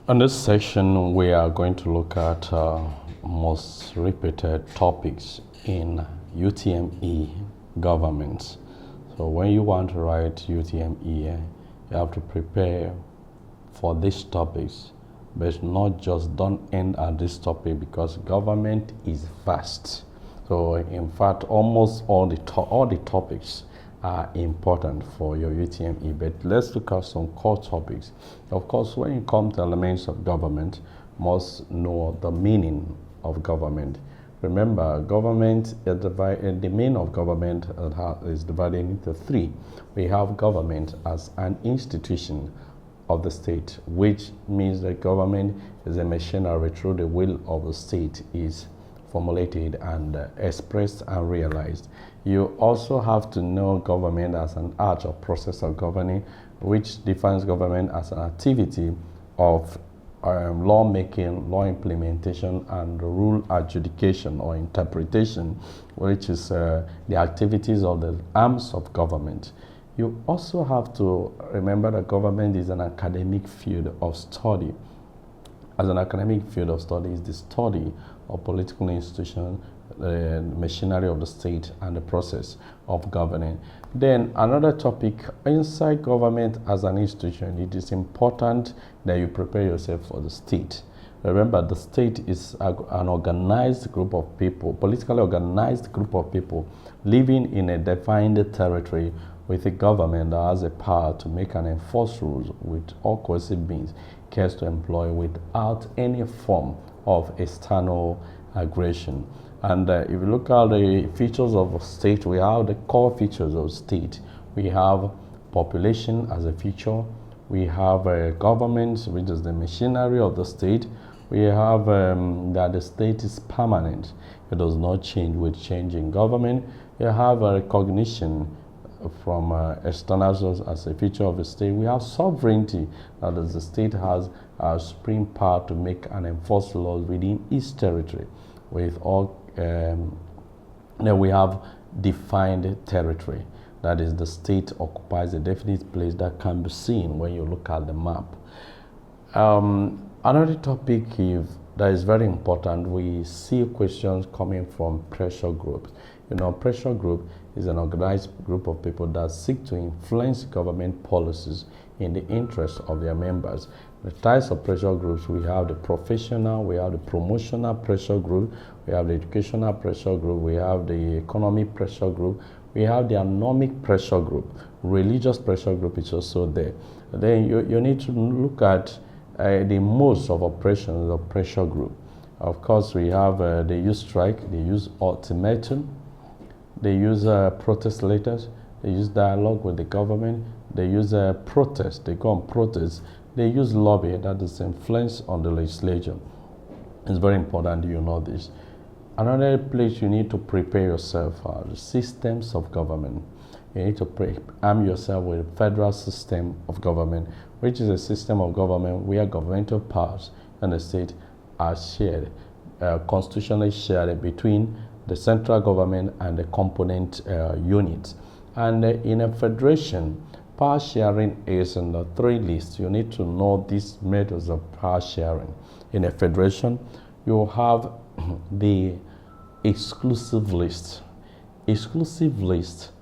In this section, we are going to look at most repeated topics in UTME government. So when you want to write UTME, you have to prepare for these topics, but not just don't end at this topic, because government is vast. So in fact, almost all the topics are important for your UTME, but let's look at some core topics. Of course, when you come to elements of government, must know the meaning of government. Remember, government is the meaning of government is divided into three. We have government as an institution of the state, which means that government is a machinery through the will of the state is formulated and expressed and realized. You also have to know government as an art or process of governing, which defines government as an activity of lawmaking, law implementation, and rule adjudication or interpretation, which is the activities of the arms of government. You also have to remember that government is an academic field of study. As an academic field of study is the study of political institutions, the machinery of the state, and the process of governing. Then another topic, inside government as an institution, it is important that you prepare yourself for the state. Remember, the state is an organized group of people, politically organized group of people living in a defined territory with a government that has a power to make and enforce rules with all coercive means cares to employ without any form of external aggression. And if you look at the features of a state, we have the core features of state. We have population as a feature. We have government, which is the machinery of the state. We have that the state is permanent. It does not change with changing government. You have a recognition from external sources as a feature of the state. We have sovereignty, that is, the state has a supreme power to make and enforce laws within its territory. With all, then we have defined territory, that is, the state occupies a definite place that can be seen when you look at the map. Another topic that is very important, we see questions coming from pressure groups. You know, pressure group is an organized group of people that seek to influence government policies in the interest of their members. The types of pressure groups, we have the professional, we have the promotional pressure group, we have the educational pressure group, we have the economic pressure group, we have the economic pressure group. Religious pressure group is also there. Then you need to look at the modes of oppression of pressure group. Of course, we have they use strike, they use ultimatum, they use protest letters, they use dialogue with the government, they use protest, they go on protest, they use lobby, that is influence on the legislature. It's very important you know this. Another place you need to prepare yourself are the systems of government. You need to arm yourself with a federal system of government, which is a system of government where governmental powers and the state are shared, constitutionally shared between the central government and the component units. And in a federation, power sharing is in the three lists. You need to know these methods of power sharing. In a federation, you have the exclusive list. Exclusive list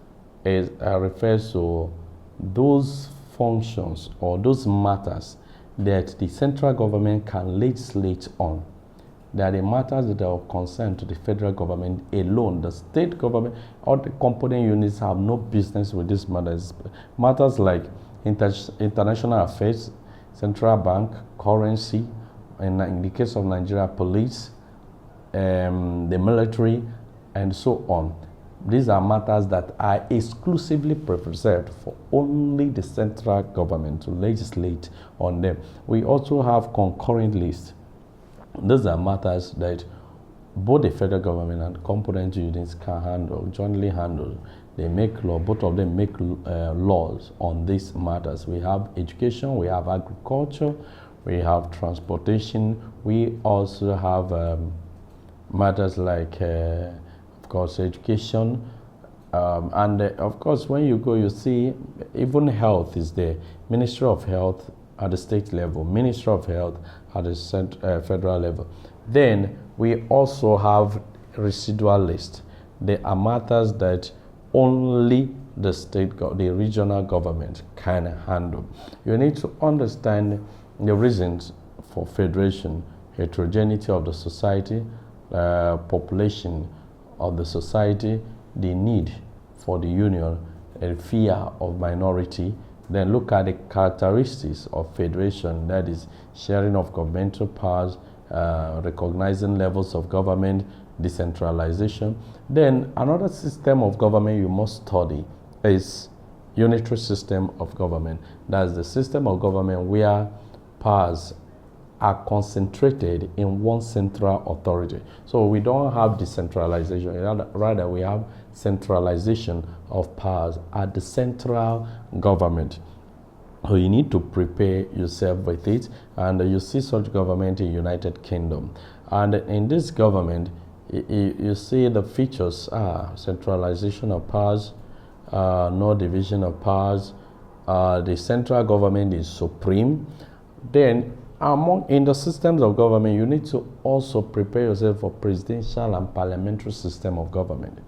refers to those functions or those matters that the central government can legislate on. They are the matters that are concerned to the federal government alone. The state government or the component units have no business with these matters. Matters like international affairs, central bank, currency, and in the case of Nigeria, police, the military, and so on. These are matters that are exclusively reserved for only the central government to legislate on them. We also have concurrent lists. These are matters that both the federal government and component units can handle, jointly handle. They make law, both of them make laws on these matters. We have education, we have agriculture, we have transportation. We also have matters like, of course, education. And of course, when you go, you see even health is there. Ministry of Health at the state level, Ministry of Health at the federal level. Then we also have residual list. There are matters that only the the regional government can handle. You need to understand the reasons for federation, heterogeneity of the society, population of the society, the need for the union, and fear of minority. Then look at the characteristics of federation, that is sharing of governmental powers, recognizing levels of government, decentralization. Then another system of government you must study is unitary system of government. That's the system of government where powers are concentrated in one central authority. So we don't have decentralization, rather we have centralization of powers at the central government. So you need to prepare yourself with it, and you see such government in United Kingdom. And in this government, you see the features are centralization of powers, no division of powers, the central government is supreme. Then in the systems of government, you need to also prepare yourself for presidential and parliamentary system of government.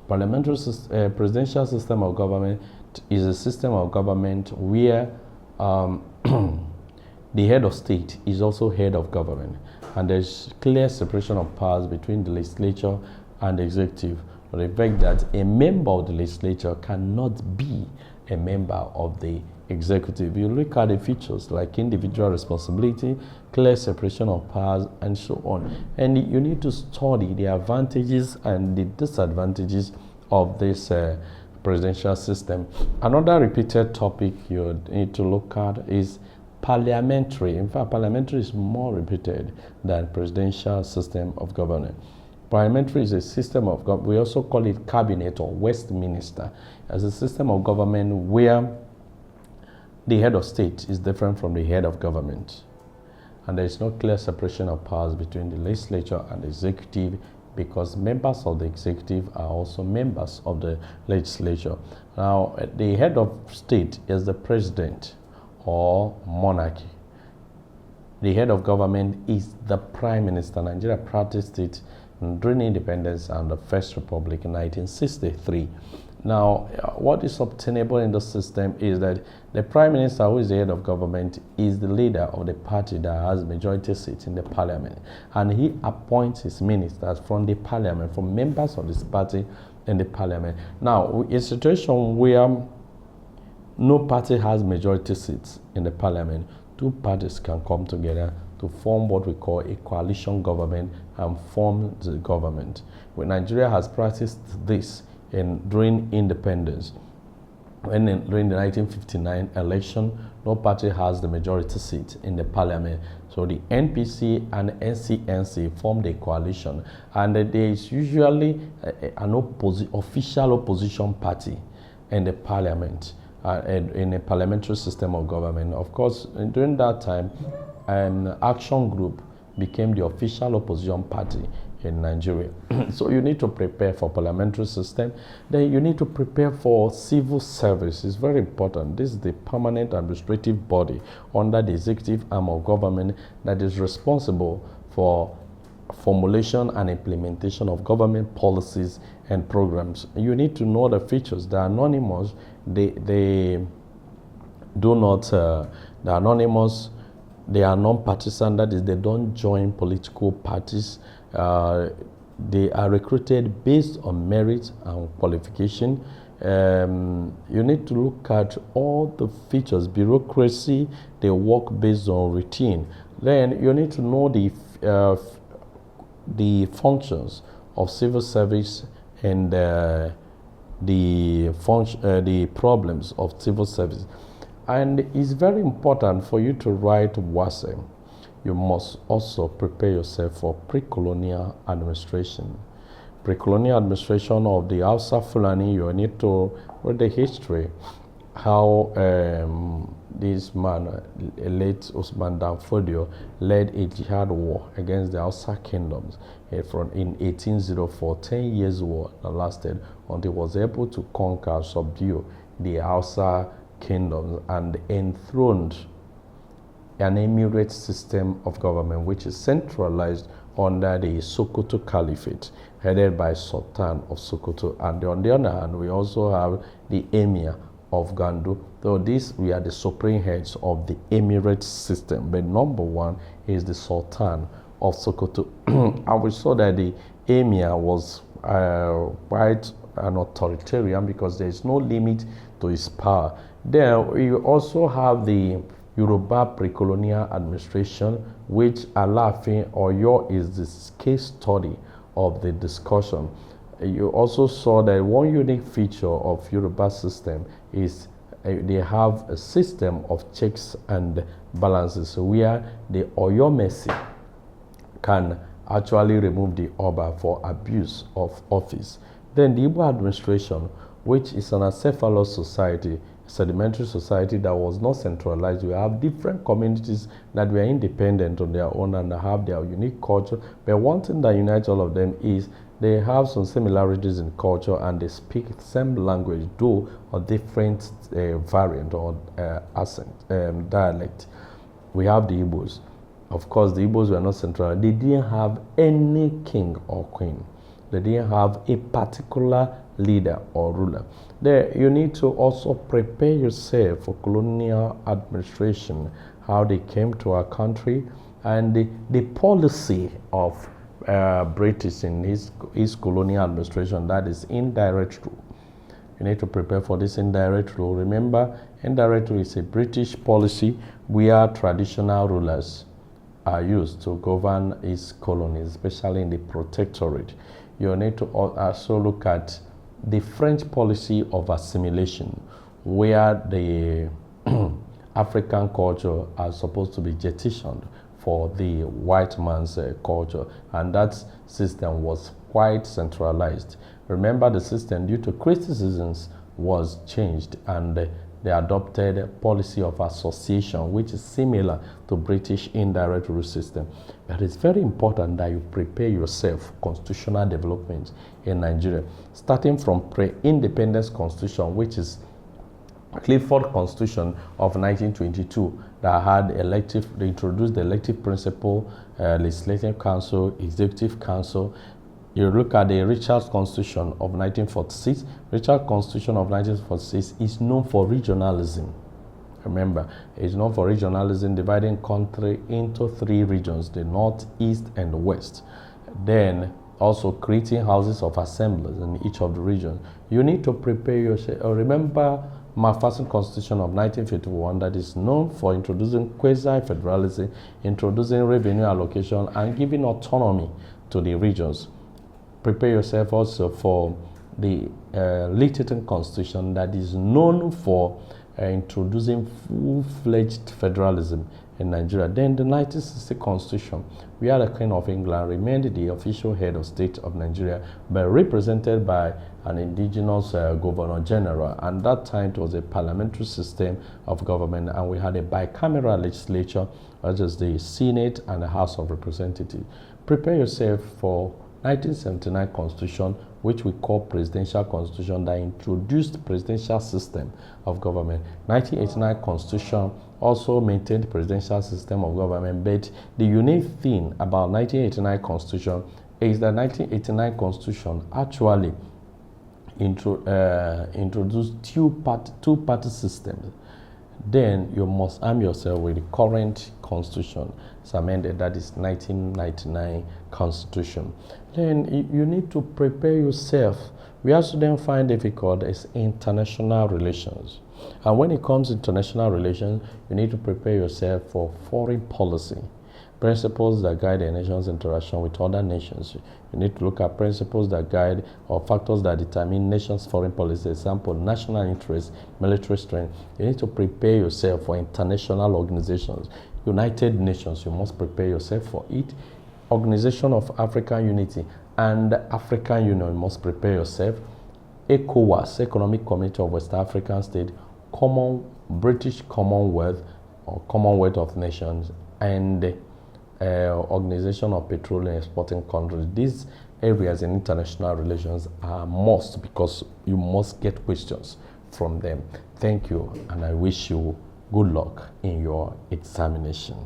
Presidential system of government is a system of government where the head of state is also head of government, and there's clear separation of powers between the legislature and the executive. The fact that a member of the legislature cannot be a member of the executive. You look at the features like individual responsibility, clear separation of powers, and so on. And you need to study the advantages and the disadvantages of this presidential system. Another repeated topic you need to look at is parliamentary. In fact, parliamentary is more repeated than presidential system of government. Parliamentary is a system of government. We also call it cabinet or Westminster, as a system of government where the head of state is different from the head of government, and there is no clear separation of powers between the legislature and the executive, because members of the executive are also members of the legislature. Now, the head of state is the president or monarchy. The head of government is the prime minister. Nigeria practiced it during independence and the First Republic in 1963. Now, what is obtainable in the system is that the prime minister, who is the head of government, is the leader of the party that has majority seats in the parliament, and he appoints his ministers from the parliament, from members of this party in the parliament. Now, in a situation where no party has majority seats in the parliament, two parties can come together to form what we call a coalition government and form the government. When Nigeria has practiced this during independence, during the 1959 election, no party has the majority seat in the parliament. So the NPC and NCNC formed a coalition, and there is usually an official opposition party in the parliament, in a parliamentary system of government. Of course, during that time, an action group became the official opposition party in Nigeria. So you need to prepare for parliamentary system. Then you need to prepare for civil service. It's very important. This is the permanent administrative body under the executive arm of government that is responsible for formulation and implementation of government policies and programs. You need to know the features. They're anonymous. They do not, they're anonymous. They are non-partisan, that is, they don't join political parties. They are recruited based on merit and qualification. You need to look at all the features. Bureaucracy, they work based on routine. Then you need to know the functions of civil service and the problems of civil service. And it's very important for you to write WASE. You must also prepare yourself for pre-colonial administration. Pre-colonial administration of the Hausa Fulani, you need to read the history, how this man, late Usman Dan Fodio, led a jihad war against the Hausa kingdoms in 1804, 10 years war that lasted until he was able to conquer, subdue the Hausa kingdoms and enthroned an emirate system of government which is centralized under the Sokoto Caliphate, headed by Sultan of Sokoto. And on the other hand, we also have the Emir of Gandu. So we are the supreme heads of the emirate system. But number one is the Sultan of Sokoto. And we saw that the Emir was quite an authoritarian because there is no limit to his power. Then we also have the Yoruba pre-colonial administration, which Alaafin Oyo is the case study of the discussion. You also saw that one unique feature of Yoruba system is they have a system of checks and balances where the Oyomesi can actually remove the Oba for abuse of office. Then the Igbo administration, which is an acephalous society, sedimentary society that was not centralized. We have different communities that were independent on their own and have their unique culture. But one thing that unites all of them is they have some similarities in culture and they speak the same language, though a different variant or accent, dialect. We have the Igbos. Of course, the Igbos were not centralized. They didn't have any king or queen. They didn't have a particular leader or ruler. There, you need to also prepare yourself for colonial administration, how they came to our country, and the policy of British in his colonial administration, that is indirect rule. You need to prepare for this indirect rule. Remember, indirect rule is a British policy where traditional rulers are used to govern its colonies, especially in the protectorate. You need to also look at the French policy of assimilation, where the African culture are supposed to be jettisoned for the white man's culture, and that system was quite centralized. Remember, the system, due to criticisms, was changed, and they adopted a policy of association, which is similar to British indirect rule system. But it's very important that you prepare yourself for constitutional development in Nigeria, starting from pre-independence constitution, which is Clifford Constitution of 1922, that had they introduced the elective principle, legislative council, executive council. You look at the Richard's Constitution of 1946. Richard's Constitution of 1946 is known for regionalism. Remember, it's known for regionalism, dividing country into 3 regions, the North, East, and the West. Then also creating houses of assemblies in each of the regions. You need to prepare yourself. Remember Macpherson Constitution of 1951, that is known for introducing quasi-federalism, introducing revenue allocation, and giving autonomy to the regions. Prepare yourself also for the Littleton Constitution, that is known for introducing full-fledged federalism in Nigeria. Then the 1960 Constitution, where the Queen of England remained the official head of state of Nigeria, but represented by an indigenous governor general. And that time it was a parliamentary system of government, and we had a bicameral legislature, such as the Senate and the House of Representatives. Prepare yourself for 1979 Constitution, which we call Presidential Constitution, that introduced presidential system of government. 1989 Constitution also maintained presidential system of government, but the unique thing about 1989 Constitution is that 1989 Constitution actually introduced two-party systems. Then you must arm yourself with the current constitution. It's amended, that is 1999 Constitution. Then you need to prepare yourself. We also then find difficult is international relations. And when it comes to international relations, you need to prepare yourself for foreign policy. Principles that guide a nation's interaction with other nations. You need to look at principles that guide or factors that determine nations' foreign policy. Example, national interest, military strength. You need to prepare yourself for international organizations. United Nations, you must prepare yourself for it. Organization of African Unity and African Union, you must prepare yourself. ECOWAS, Economic Community of West African States, British Commonwealth or Commonwealth of Nations, and Organization of Petroleum Exporting Countries. These areas in international relations are must, because you must get questions from them. Thank you, and I wish you Good luck in your examination.